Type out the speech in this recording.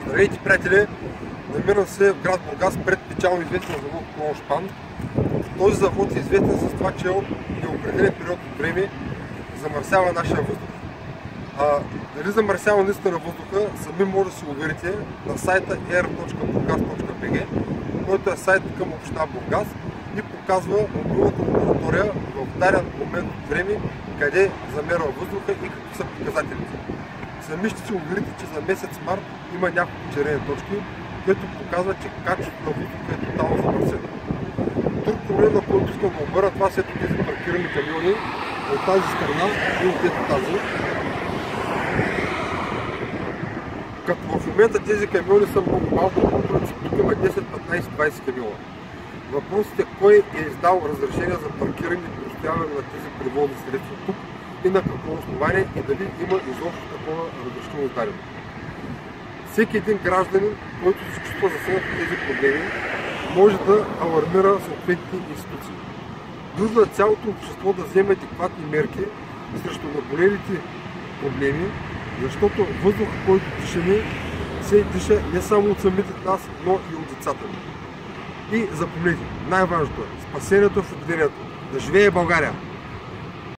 Здравейте, приятели! Намирам се в град Бургас пред печално известен завод Кроношпан. Този завод е известен с това, че от неопределен период от време замърсява нашия въздух. Дали замърсява наистина въздуха, сами може да се уверите на сайта air.burgas.bg, който е сайт към община Бургас и показва мобилната лаборатория в даден момент от време къде замерва въздуха и какви са показателите. Сами ще се уверите, че за месец март има няколко червени точки, което показва, че качеството на въздуха е тотално замърсено. Друг проблем, на който искам да обърна, това са тези паркирани камиони от тази страна и от тази. Като в момента тези камиони са много малко, по принцип тук има 10, 15, 20 камиона. Въпросът е кой е издал разрешение за паркиране и престояване на тези превозни средства тук и на какво основание и дали има изобщо такова разрешително издадено. Всеки един гражданин, който се чувства засегнат от тези проблеми, може да алармира съответните институции. Нужно е цялото общество да вземе адекватни мерки срещу наболелите проблеми, защото въздух, който дишаме, се диша не само от самите нас, но и от децата ни. И запомнете, най-важното е спасението в епидемията. Да живее България!